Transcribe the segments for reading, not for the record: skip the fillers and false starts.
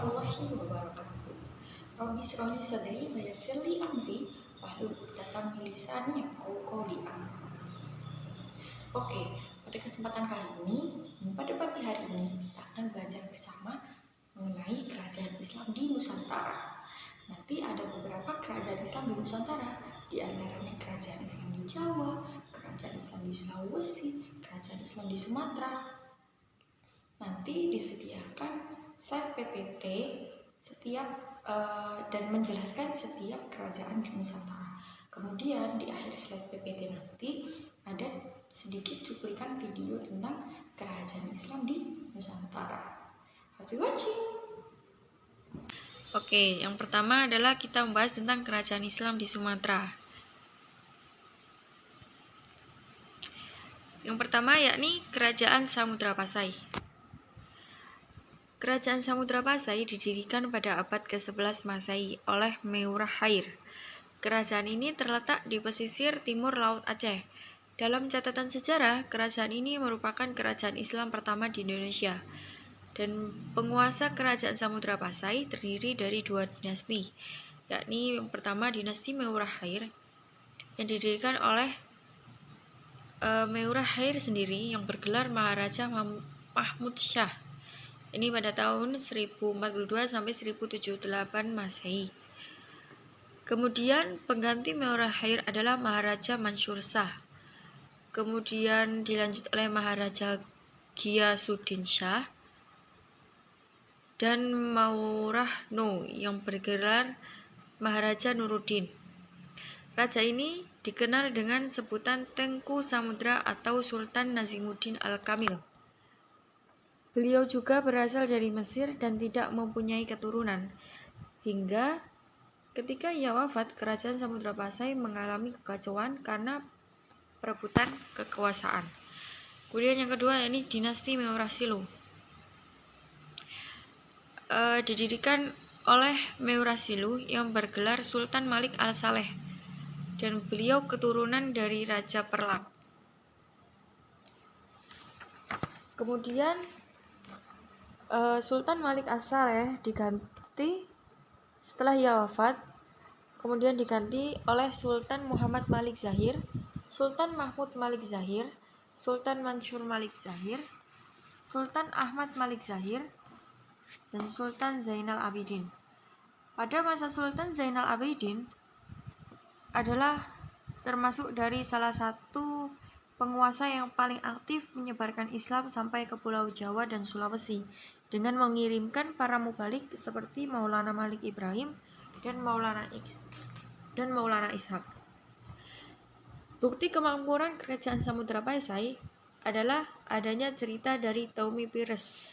warahmatullahi wabarakatuh. Rabbi shrah li sadri wa yassir li amri wahlul 'uqdatam min lisani yafqahu qawli. Oke, pada kesempatan kali ini, pada pagi hari ini kita akan belajar bersama mengenai kerajaan Islam di Nusantara. Nanti ada beberapa kerajaan Islam di Nusantara, di antaranya kerajaan Islam di Jawa, kerajaan Islam di Sulawesi, kerajaan Islam di Sumatera. Nanti disediakan slide PPT dan menjelaskan setiap kerajaan di Nusantara. Kemudian di akhir slide PPT nanti ada sedikit cuplikan video tentang kerajaan Islam di Nusantara. Happy watching! Oke, yang pertama adalah kita membahas tentang kerajaan Islam di Sumatera. Yang pertama yakni Kerajaan Samudra Pasai. Kerajaan Samudra Pasai didirikan pada abad ke-11 Masehi oleh Meurahkhair. Kerajaan ini terletak di pesisir timur Laut Aceh. Dalam catatan sejarah, kerajaan ini merupakan kerajaan Islam pertama di Indonesia. Dan penguasa kerajaan Samudra Pasai terdiri dari dua dinasti, yakni yang pertama dinasti Meurahkhair yang didirikan oleh Meurahkhair sendiri yang bergelar Maharaja Mahmud Shah. Ini pada tahun 1042 sampai 1078 Masehi. Kemudian pengganti Meurahkhair adalah Maharaja Mansur Shah. Kemudian dilanjut oleh Maharaja Ghiyasuddin Shah dan Maurahno yang bergelar Maharaja Nuruddin. Raja ini dikenal dengan sebutan Tengku Samudra atau Sultan Nazimuddin Al-Kamil. Beliau juga berasal dari Mesir dan tidak mempunyai keturunan. Hingga ketika ia wafat, kerajaan Samudra Pasai mengalami kekacauan karena perebutan kekuasaan. Kemudian yang kedua yakni dinasti Meurasilu. Didirikan oleh Meurasilu yang bergelar Sultan Malik Al-Saleh dan beliau keturunan dari Raja Perlak. Kemudian Sultan Malik Al-Saleh diganti setelah ia wafat, kemudian diganti oleh Sultan Muhammad Malik Zahir, Sultan Mahmud Malik Zahir, Sultan Mansur Malik Zahir, Sultan Ahmad Malik Zahir, dan Sultan Zainal Abidin. Pada masa Sultan Zainal Abidin adalah termasuk dari salah satu penguasa yang paling aktif menyebarkan Islam sampai ke Pulau Jawa dan Sulawesi dengan mengirimkan para mubalik seperti Maulana Malik Ibrahim dan Maulana Ishaq. Bukti kemakmuran kerajaan Samudra Pasai adalah adanya cerita dari Tommy Pires,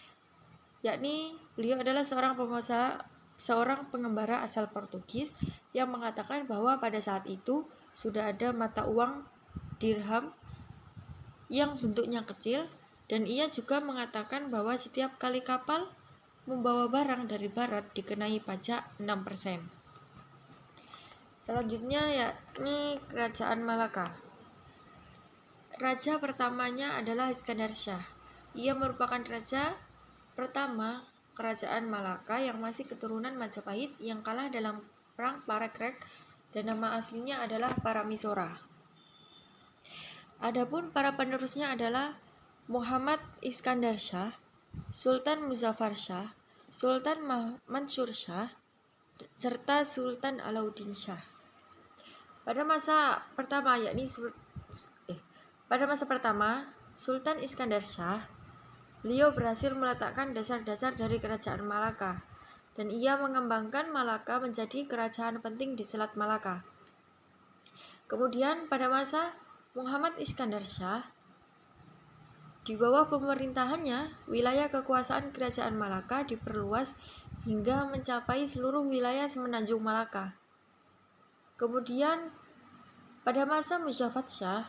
yakni beliau adalah seorang pengusaha, seorang pengembara asal Portugis yang mengatakan bahwa pada saat itu sudah ada mata uang dirham yang bentuknya kecil, dan ia juga mengatakan bahwa setiap kali kapal membawa barang dari barat dikenai pajak 6%. Selanjutnya yakni Kerajaan Malaka. Raja pertamanya adalah Iskandar Shah. Ia merupakan raja pertama Kerajaan Malaka yang masih keturunan Majapahit yang kalah dalam perang Parakrek dan nama aslinya adalah Paramisora. Adapun para penerusnya adalah Muhammad Iskandar Shah, Sultan Muzaffar Shah, Sultan Mansur Shah, serta Sultan Alauddin Shah. Pada masa pertama Sultan Iskandar Shah, beliau berhasil meletakkan dasar-dasar dari kerajaan Malaka dan ia mengembangkan Malaka menjadi kerajaan penting di Selat Malaka. Kemudian pada masa Muhammad Iskandar Shah, di bawah pemerintahannya, wilayah kekuasaan kerajaan Malaka diperluas hingga mencapai seluruh wilayah semenanjung Malaka. Kemudian pada masa Muzaffar Shah,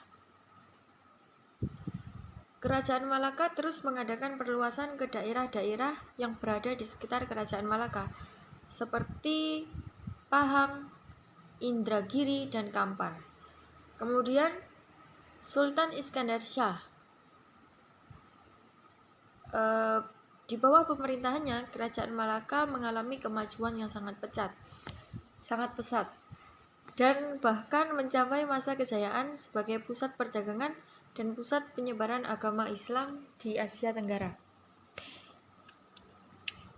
kerajaan Malaka terus mengadakan perluasan ke daerah-daerah yang berada di sekitar kerajaan Malaka, seperti Pahang, Indragiri, dan Kampar. Kemudian Sultan Iskandar Shah Di bawah pemerintahannya, kerajaan Malaka mengalami kemajuan yang sangat pesat, dan bahkan mencapai masa kejayaan sebagai pusat perdagangan dan pusat penyebaran agama Islam di Asia Tenggara.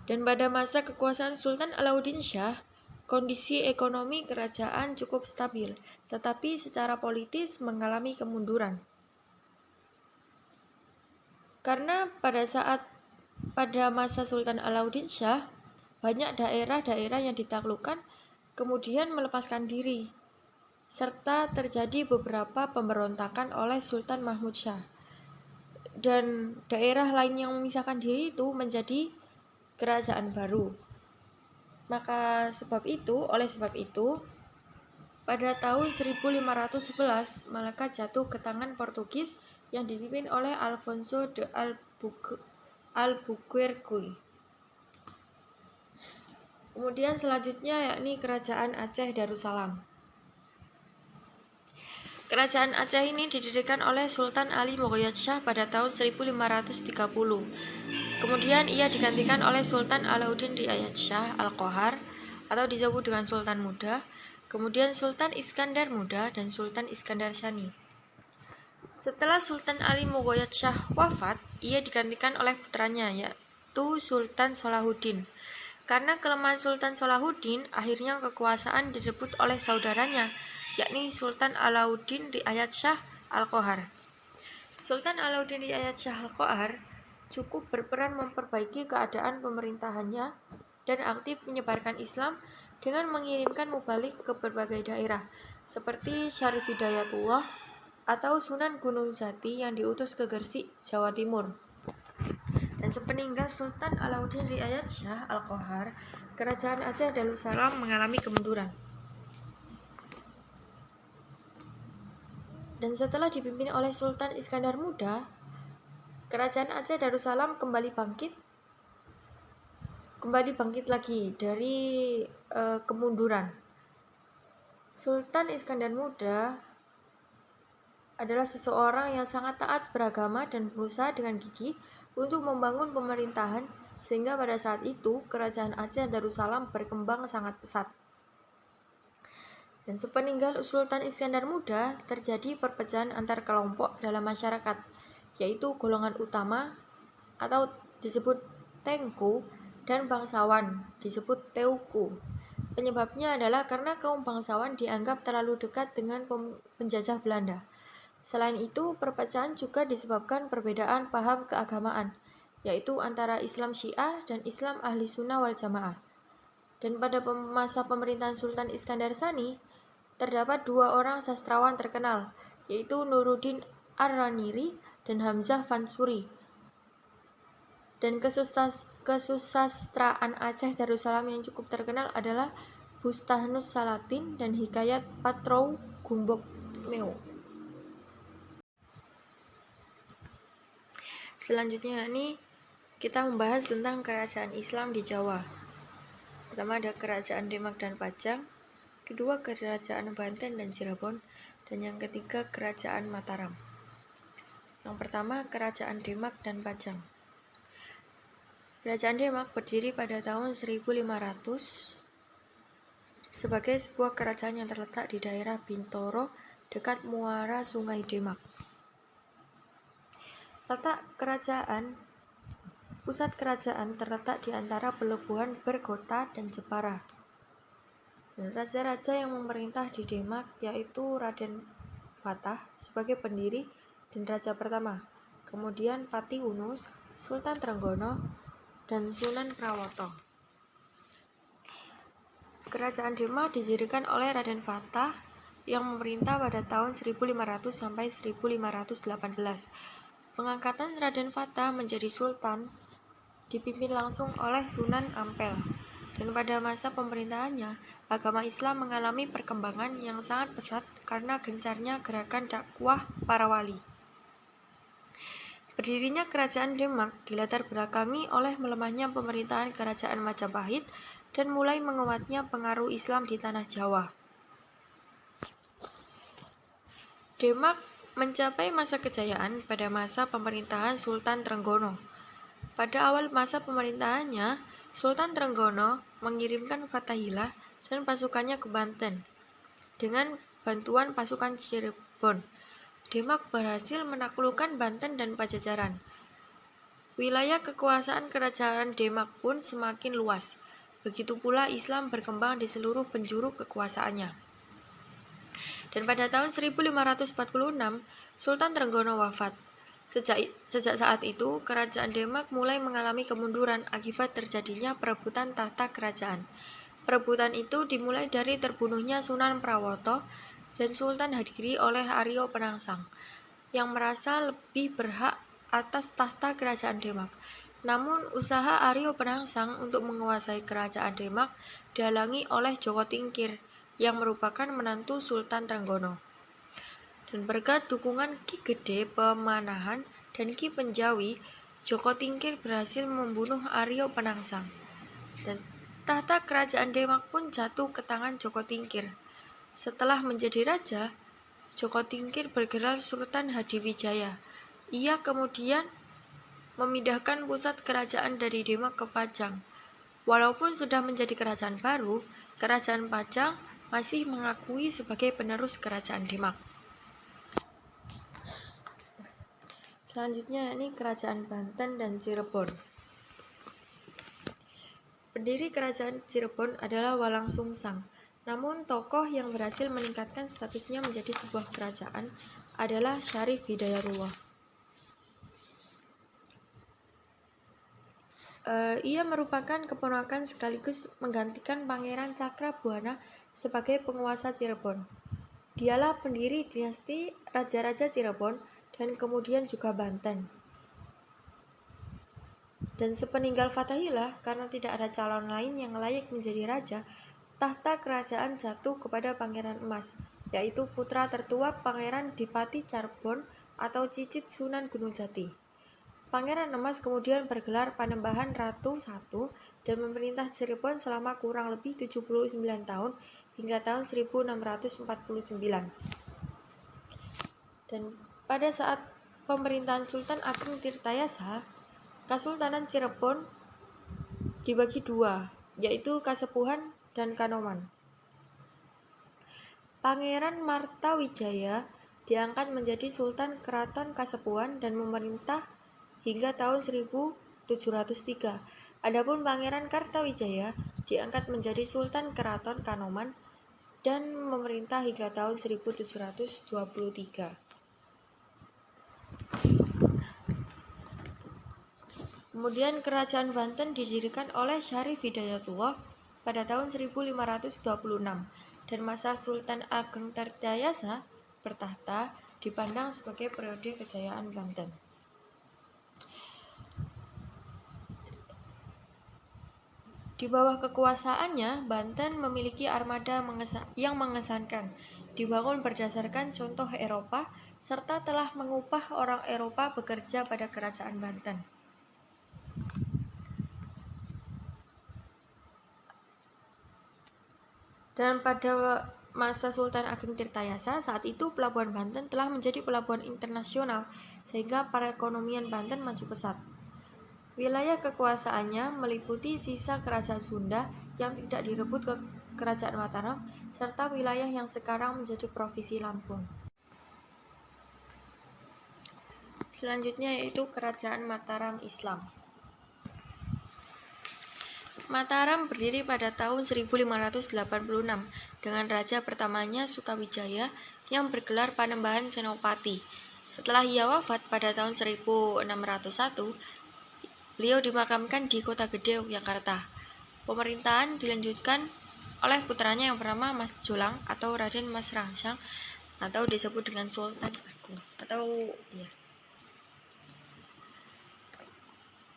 Dan pada masa kekuasaan Sultan Alauddin Shah, kondisi ekonomi kerajaan cukup stabil, tetapi secara politis mengalami kemunduran. Karena pada masa Sultan Alauddin Shah, banyak daerah-daerah yang ditaklukkan kemudian melepaskan diri, serta terjadi beberapa pemberontakan oleh Sultan Mahmud Shah. Dan daerah lain yang memisahkan diri itu menjadi kerajaan baru. Oleh sebab itu, pada tahun 1511 Malaka jatuh ke tangan Portugis yang dipimpin oleh Alfonso de Albuquerque. Kemudian selanjutnya yakni Kerajaan Aceh Darussalam. Kerajaan Aceh ini didirikan oleh Sultan Ali Mogoyat Shah pada tahun 1530. Kemudian ia digantikan oleh Sultan Alauddin Riayat Shah Al-Qohar atau disebut dengan Sultan Muda, kemudian Sultan Iskandar Muda dan Sultan Iskandar Shani. Setelah Sultan Ali Mogoyat Shah wafat, ia digantikan oleh putranya yaitu Sultan Salahuddin. Karena kelemahan Sultan Salahuddin, akhirnya kekuasaan direbut oleh saudaranya, yakni Sultan Alauddin Riayat Shah Al-Qohar. Sultan Alauddin Riayat Shah Al-Qohar cukup berperan memperbaiki keadaan pemerintahannya dan aktif menyebarkan Islam dengan mengirimkan mubalik ke berbagai daerah, seperti Syarif Hidayatullah atau Sunan Gunung Jati yang diutus ke Gresik, Jawa Timur. Dan sepeninggal Sultan Alauddin Riayat Shah Al-Qohar, kerajaan Aceh Darussalam mengalami kemunduran. Dan setelah dipimpin oleh Sultan Iskandar Muda, kerajaan Aceh Darussalam kembali bangkit lagi dari kemunduran. Sultan Iskandar Muda adalah seseorang yang sangat taat beragama dan berusaha dengan gigih untuk membangun pemerintahan, sehingga pada saat itu kerajaan Aceh Darussalam berkembang sangat pesat. Dan sepeninggal Sultan Iskandar Muda, terjadi perpecahan antar kelompok dalam masyarakat, yaitu golongan utama atau disebut Tengku dan bangsawan disebut Teuku. Penyebabnya adalah karena kaum bangsawan dianggap terlalu dekat dengan penjajah Belanda. Selain itu, perpecahan juga disebabkan perbedaan paham keagamaan, yaitu antara Islam Syiah dan Islam Ahli Sunnah wal Jamaah. Dan pada masa pemerintahan Sultan Iskandar Shani, terdapat dua orang sastrawan terkenal, yaitu Nuruddin Ar-Raniri dan Hamzah Fansuri. Dan kesusastraan Aceh Darussalam yang cukup terkenal adalah Bustahnus Salatin dan Hikayat Patrou Gumbok Meo. Selanjutnya ini kita membahas tentang kerajaan Islam di Jawa. Pertama ada kerajaan Demak dan Pajang, kedua kerajaan Banten dan Cirebon, dan yang ketiga kerajaan Mataram. Yang pertama kerajaan Demak dan Pajang. Kerajaan Demak berdiri pada tahun 1500 sebagai sebuah kerajaan yang terletak di daerah Bintoro dekat muara Sungai Demak. Pusat kerajaan terletak di antara pelabuhan Bergota dan Jepara. Dan raja-raja yang memerintah di Demak yaitu Raden Fatah sebagai pendiri dan raja pertama, kemudian Pati Unus, Sultan Trenggono, dan Sunan Prawoto. Kerajaan Demak didirikan oleh Raden Fatah yang memerintah pada tahun 1500 sampai 1518. Pengangkatan Raden Fatah menjadi sultan dipimpin langsung oleh Sunan Ampel, dan pada masa pemerintahannya, agama Islam mengalami perkembangan yang sangat pesat karena gencarnya gerakan dakwah para wali. Berdirinya kerajaan Demak dilatar belakangi oleh melemahnya pemerintahan kerajaan Majapahit dan mulai menguatnya pengaruh Islam di tanah Jawa. Demak mencapai masa kejayaan pada masa pemerintahan Sultan Trenggono. Pada awal masa pemerintahannya, Sultan Trenggono mengirimkan Fathahilah dan pasukannya ke Banten. Dengan bantuan pasukan Cirebon, Demak berhasil menaklukkan Banten dan Pajajaran. Wilayah kekuasaan kerajaan Demak pun semakin luas. Begitu pula Islam berkembang di seluruh penjuru kekuasaannya. Dan pada tahun 1546, Sultan Trenggono wafat. Sejak saat itu, kerajaan Demak mulai mengalami kemunduran akibat terjadinya perebutan tahta kerajaan. Perebutan itu dimulai dari terbunuhnya Sunan Prawoto dan Sultan Hadiri oleh Aryo Penangsang, yang merasa lebih berhak atas tahta kerajaan Demak. Namun, usaha Aryo Penangsang untuk menguasai kerajaan Demak dihalangi oleh Joko Tingkir, yang merupakan menantu Sultan Trenggono. Dan berkat dukungan Ki Gede Pemanahan dan Ki Penjawi, Joko Tingkir berhasil membunuh Aryo Penangsang. Dan tahta kerajaan Demak pun jatuh ke tangan Joko Tingkir. Setelah menjadi raja, Joko Tingkir bergelar Sultan Hadiwijaya. Ia kemudian memindahkan pusat kerajaan dari Demak ke Pajang. Walaupun sudah menjadi kerajaan baru, kerajaan Pajang masih mengakui sebagai penerus kerajaan Demak. Selanjutnya ini kerajaan Banten dan Cirebon. Pendiri kerajaan Cirebon adalah Walang Sungsang. Namun tokoh yang berhasil meningkatkan statusnya menjadi sebuah kerajaan adalah Syarif Hidayatullah. Ia merupakan keponakan sekaligus menggantikan Pangeran Cakrabuana sebagai penguasa Cirebon. Dialah pendiri dinasti Raja-Raja Cirebon dan kemudian juga Banten. Dan sepeninggal Fathahilah, karena tidak ada calon lain yang layak menjadi raja, tahta kerajaan jatuh kepada Pangeran Emas, yaitu putra tertua Pangeran Dipati Carbon atau Cicit Sunan Gunung Jati. Pangeran Emas kemudian bergelar Panembahan Ratu I dan memerintah Cirebon selama kurang lebih 79 tahun hingga tahun 1649. Dan pada saat pemerintahan Sultan Agung Tirtayasa, Kesultanan Cirebon dibagi dua, yaitu Kasepuhan dan Kanoman. Pangeran Martawijaya diangkat menjadi Sultan Keraton Kasepuhan dan memerintah hingga tahun 1703. Adapun Pangeran Kartawijaya diangkat menjadi Sultan Keraton Kanoman dan memerintah hingga tahun 1723. Kemudian kerajaan Banten didirikan oleh Syarif Hidayatullah pada tahun 1526 dan masa Sultan Ageng Tirtayasa bertahta dipandang sebagai periode kejayaan Banten. Di bawah kekuasaannya, Banten memiliki armada yang mengesankan, dibangun berdasarkan contoh Eropa, serta telah mengupah orang Eropa bekerja pada kerajaan Banten. Dan pada masa Sultan Ageng Tirtayasa, saat itu pelabuhan Banten telah menjadi pelabuhan internasional, sehingga perekonomian Banten maju pesat. Wilayah kekuasaannya meliputi sisa kerajaan Sunda yang tidak direbut ke kerajaan Mataram, serta wilayah yang sekarang menjadi Provinsi Lampung. Selanjutnya yaitu kerajaan Mataram Islam. Mataram berdiri pada tahun 1586 dengan raja pertamanya Sutawijaya yang bergelar Panembahan Senopati. Setelah ia wafat pada tahun 1601, beliau dimakamkan di Kota Gede, Yogyakarta. Pemerintahan dilanjutkan oleh putranya yang bernama Mas Jolang atau Raden Mas Rangsang atau disebut dengan Sultan Agung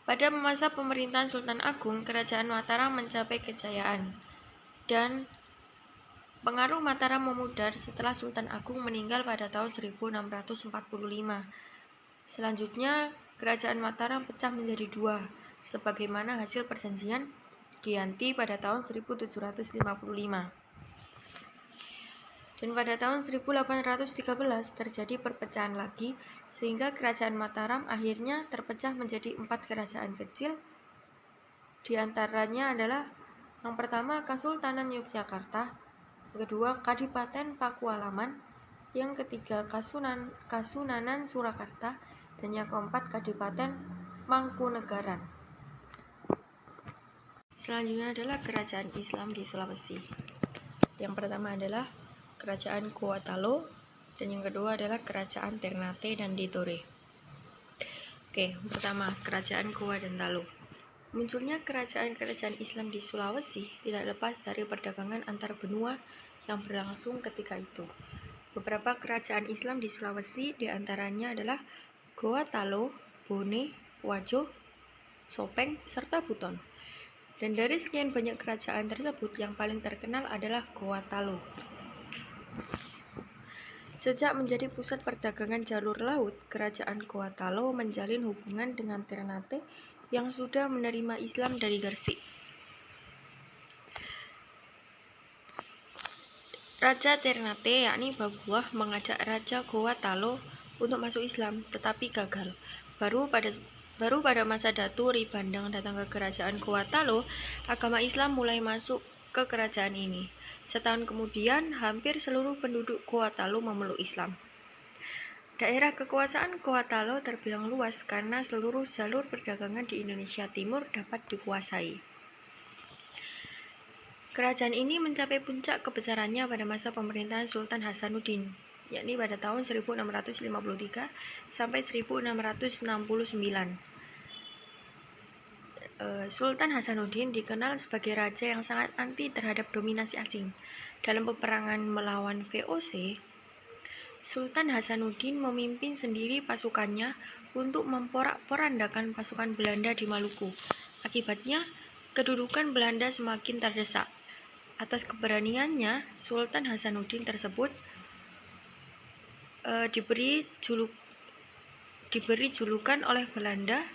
Pada masa pemerintahan Sultan Agung, kerajaan Mataram mencapai kejayaan dan pengaruh Mataram memudar setelah Sultan Agung meninggal pada tahun 1645. Selanjutnya, kerajaan Mataram pecah menjadi dua, sebagaimana hasil perjanjian Giyanti pada tahun 1755. Dan pada tahun 1813 terjadi perpecahan lagi sehingga kerajaan Mataram akhirnya terpecah menjadi 4 kerajaan kecil. Di antaranya adalah yang pertama Kesultanan Yogyakarta, yang kedua Kadipaten Pakualaman, yang ketiga Kasunanan Surakarta, dan yang keempat Kadipaten Mangkunegaran. Selanjutnya adalah kerajaan Islam di Sulawesi. Yang pertama adalah Kerajaan Goa Talo, dan yang kedua adalah Kerajaan Ternate dan Tidore. Oke, pertama Kerajaan Goa dan Talo. Munculnya kerajaan-kerajaan Islam di Sulawesi tidak lepas dari perdagangan antar benua yang berlangsung ketika itu. Beberapa kerajaan Islam di Sulawesi diantaranya adalah Goa Talo, Bone, Wajo, Sopeng, serta Buton. Dan dari sekian banyak kerajaan tersebut, yang paling terkenal adalah Goa Talo. Sejak menjadi pusat perdagangan jalur laut, kerajaan Goa Talo menjalin hubungan dengan Ternate yang sudah menerima Islam dari Gresik. Raja Ternate, yakni Babuah, mengajak Raja Goa Talo untuk masuk Islam, tetapi gagal. Baru pada masa Datu Ri Bandang datang ke kerajaan Goa Talo, agama Islam mulai masuk ke kerajaan ini. Setahun kemudian, hampir seluruh penduduk Goa Talo memeluk Islam. Daerah kekuasaan Goa Talo terbilang luas karena seluruh jalur perdagangan di Indonesia Timur dapat dikuasai. Kerajaan ini mencapai puncak kebesarannya pada masa pemerintahan Sultan Hasanuddin, yakni pada tahun 1653 sampai 1669. Sultan Hasanuddin dikenal sebagai raja yang sangat anti terhadap dominasi asing. Dalam peperangan melawan VOC, Sultan Hasanuddin memimpin sendiri pasukannya untuk memporak-porandakan pasukan Belanda di Maluku. Akibatnya, kedudukan Belanda semakin terdesak. Atas keberaniannya, Sultan Hasanuddin tersebut diberi julukan oleh Belanda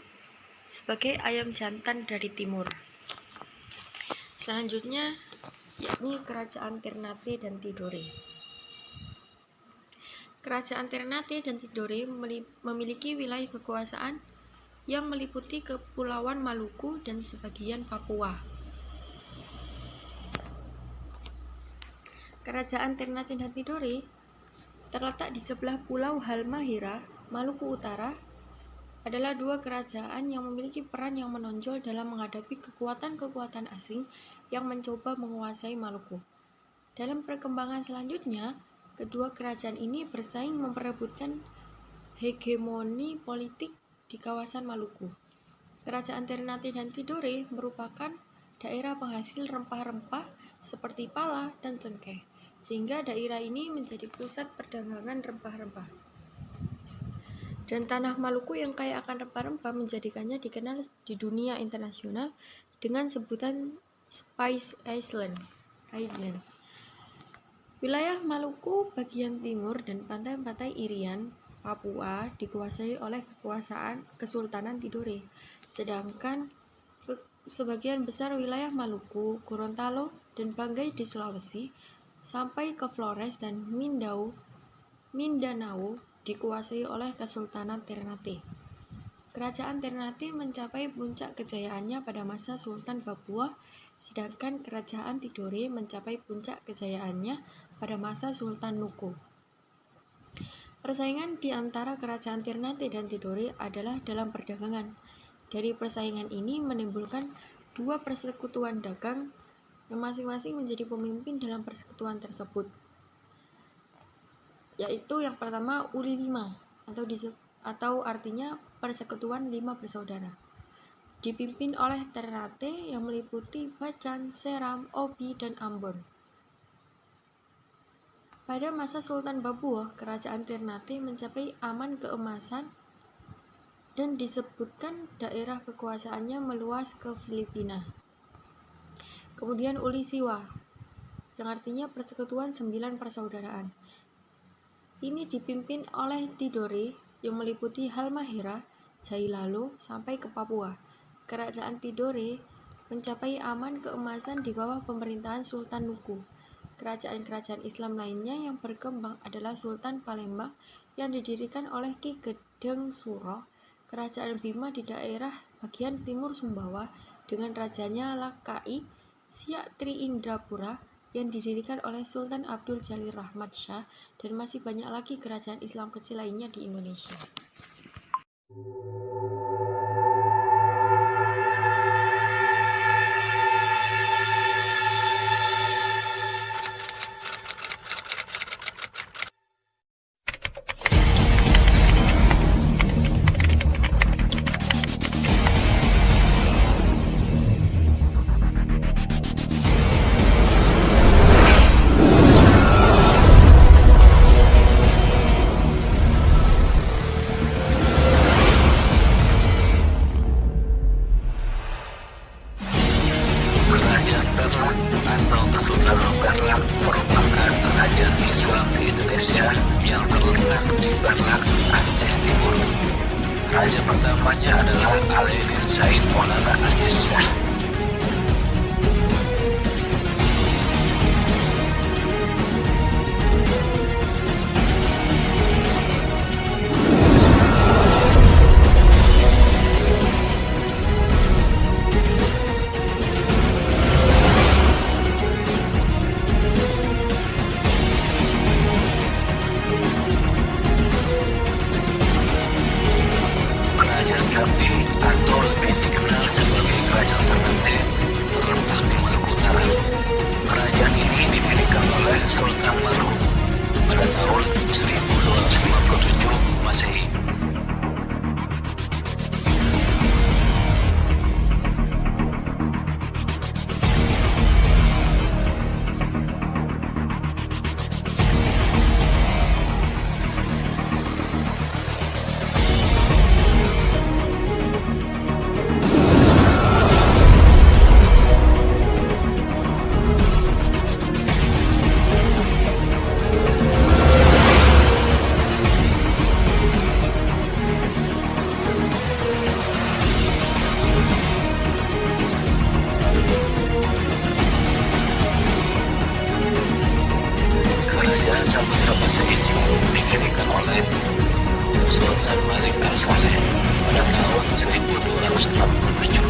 sebagai ayam jantan dari timur. Selanjutnya, yakni Kerajaan Ternate dan Tidore. Kerajaan Ternate dan Tidore memiliki wilayah kekuasaan yang meliputi Kepulauan Maluku dan sebagian Papua. Kerajaan Ternate dan Tidore terletak di sebelah Pulau Halmahera, Maluku Utara, adalah dua kerajaan yang memiliki peran yang menonjol dalam menghadapi kekuatan-kekuatan asing yang mencoba menguasai Maluku. Dalam perkembangan selanjutnya, kedua kerajaan ini bersaing memperebutkan hegemoni politik di kawasan Maluku. Kerajaan Ternate dan Tidore merupakan daerah penghasil rempah-rempah seperti pala dan cengkeh, sehingga daerah ini menjadi pusat perdagangan rempah-rempah. Dan tanah Maluku yang kaya akan rempah-rempah menjadikannya dikenal di dunia internasional dengan sebutan Spice Island. Wilayah Maluku bagian timur dan pantai-pantai Irian, Papua dikuasai oleh Kesultanan Tidore, sedangkan sebagian besar wilayah Maluku, Gorontalo, dan Banggai di Sulawesi, sampai ke Flores dan Mindanao dikuasai oleh Kesultanan Ternate. Kerajaan Ternate mencapai puncak kejayaannya pada masa Sultan Babuah, sedangkan Kerajaan Tidore mencapai puncak kejayaannya pada masa Sultan Nuko. Persaingan di antara Kerajaan Ternate dan Tidore adalah dalam perdagangan. Dari persaingan ini menimbulkan dua persekutuan dagang yang masing-masing menjadi pemimpin dalam persekutuan tersebut, yaitu yang pertama Uli Lima atau artinya Persekutuan Lima Bersaudara, dipimpin oleh Ternate yang meliputi Bacan, Seram, Obi, dan Ambon. Pada masa Sultan Babuah, Kerajaan Ternate mencapai aman keemasan dan disebutkan daerah kekuasaannya meluas ke Filipina. Kemudian Uli Siwa, yang artinya Persekutuan 9 Persaudaraan. Ini dipimpin oleh Tidore yang meliputi Halmahera, Jailalo, sampai ke Papua. Kerajaan Tidore mencapai aman keemasan di bawah pemerintahan Sultan Nuku. Kerajaan-kerajaan Islam lainnya yang berkembang adalah Sultan Palembang yang didirikan oleh Ki Deng Suro, kerajaan Bima di daerah bagian timur Sumbawa dengan rajanya Lakai Siak Tri Indrapura yang didirikan oleh Sultan Abdul Jalil Rahmat Shah, dan masih banyak lagi kerajaan Islam kecil lainnya di Indonesia. Kerajaan Perlak atau Kesultanan Perlak merupakan kerajaan Islam di Indonesia yang terletak di Perlak, Aceh Timur. Raja pertamanya adalah Alaeddin Said Maulana Aziz Shah. Kerajaan Jambi atau lebih dikenal sebagai Kerajaan Ternate terletak di Maluku Utara. Kerajaan ini didirikan oleh Sultan Maluku pada tahun 1257 Masehi. Kerajaan Samudra Pasir ini didirikan oleh Sultan Malik Al-Saleh pada tahun 1287.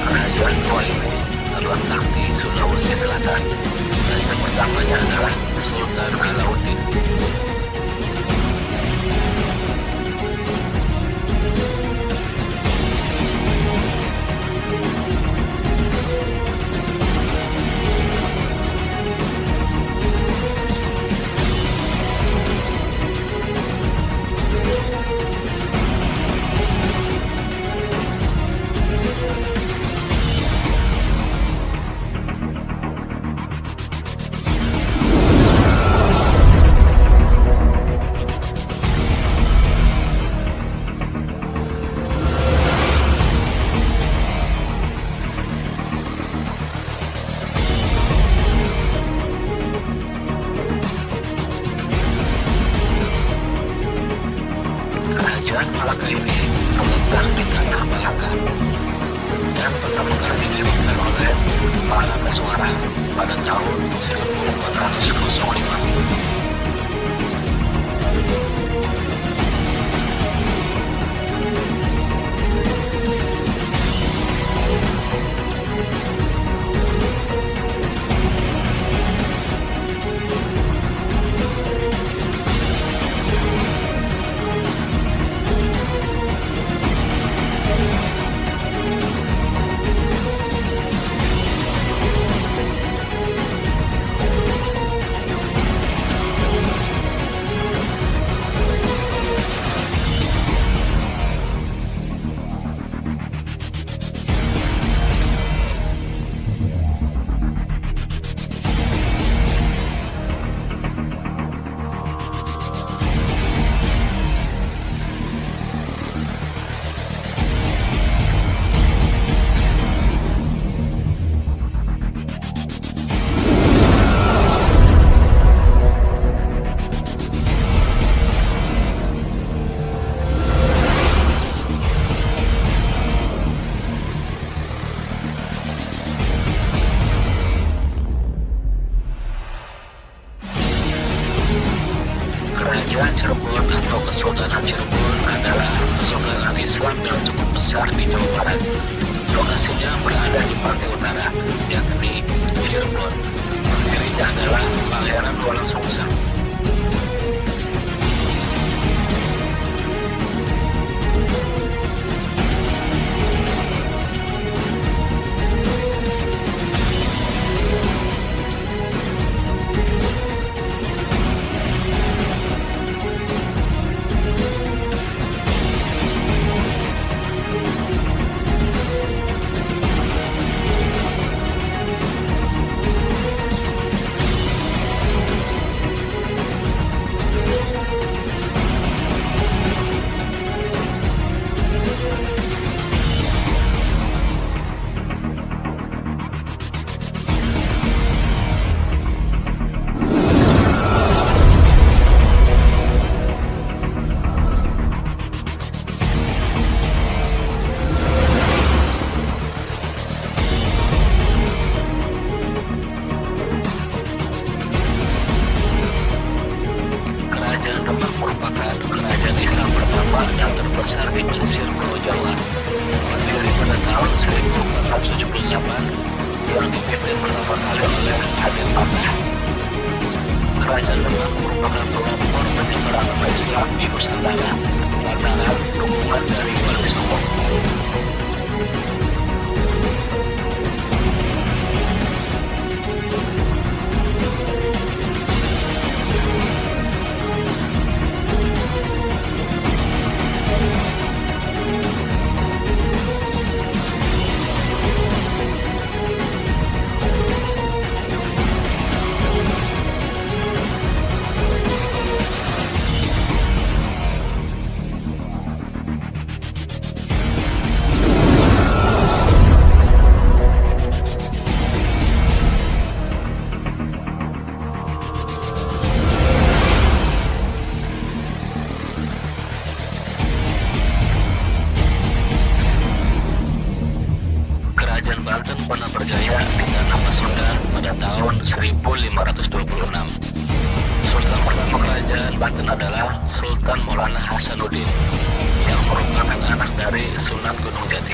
Kerajaan Goa ini terletak di Sulawesi Selatan. Raja pertamanya adalah Sultan Alauddin. Kerajaan Malaka ini terletak di tanah Malaka dan pertama kali didirikan oleh Parameswara pada tahun 1405. Kerajaan Walang Sungsang. Kerajaan Demak merupakan kerajaan Islam pertama dan terbesar di pesisir Pulau Jawa. Berdiri pada tahun 1478 yang dipimpin pertama kali oleh Aden Patah. Kerajaan Demak merupakan pelopor penyebaran agama Islam di Nusantara lantaran dukungan dari Wali Songo. Kerajaan Banten pernah berjaya di tanah Pasundan pada tahun 1526. Sultan pertama kerajaan Banten adalah Sultan Maulana Hasanuddin yang merupakan anak dari Sunan Gunung Jati.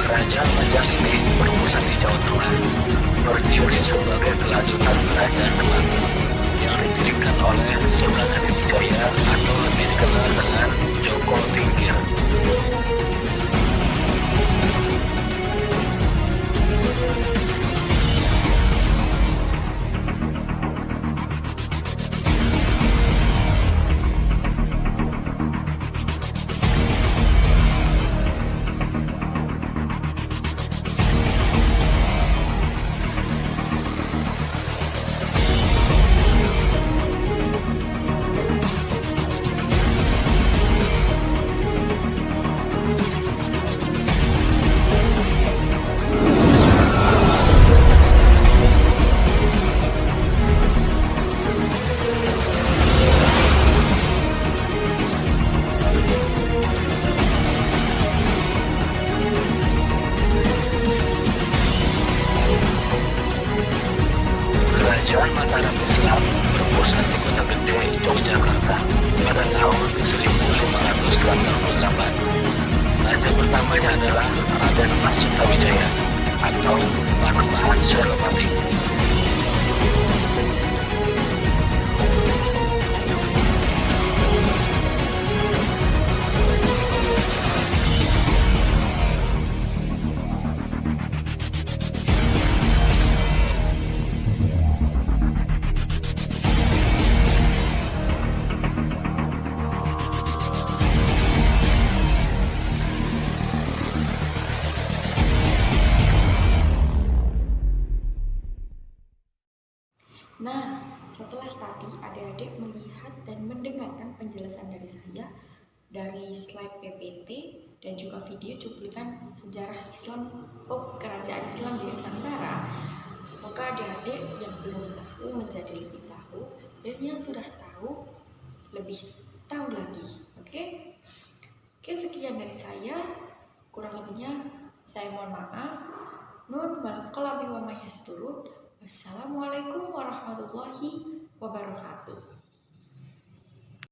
Kerajaan Majapahit ini berpusat di Jawa Tengah, berdiri sebagai kelanjutan Kerajaan Demak yang didirikan oleh Sunan Hadijaya atau lebih dikenal dengan Joko Tingkir. Kerajaan Mataram Islam berpusat di Kota Gede, Yogyakarta pada tahun 1588. Raja pertamanya adalah Raden Mas Sutawijaya atau Panembahan Suropati. Nah, setelah tadi adik-adik melihat dan mendengarkan penjelasan dari saya, dari slide PPT dan juga video cuplikan sejarah Islam kerajaan Islam di Nusantara. Semoga adik-adik yang belum tahu menjadi lebih tahu, dan yang sudah tahu lebih tahu lagi. Oke, sekian dari saya. Kurang lebihnya saya mohon maaf. Nun wal qalami wa ma yasturun. Wassalamualaikum warahmatullahi wabarakatuh.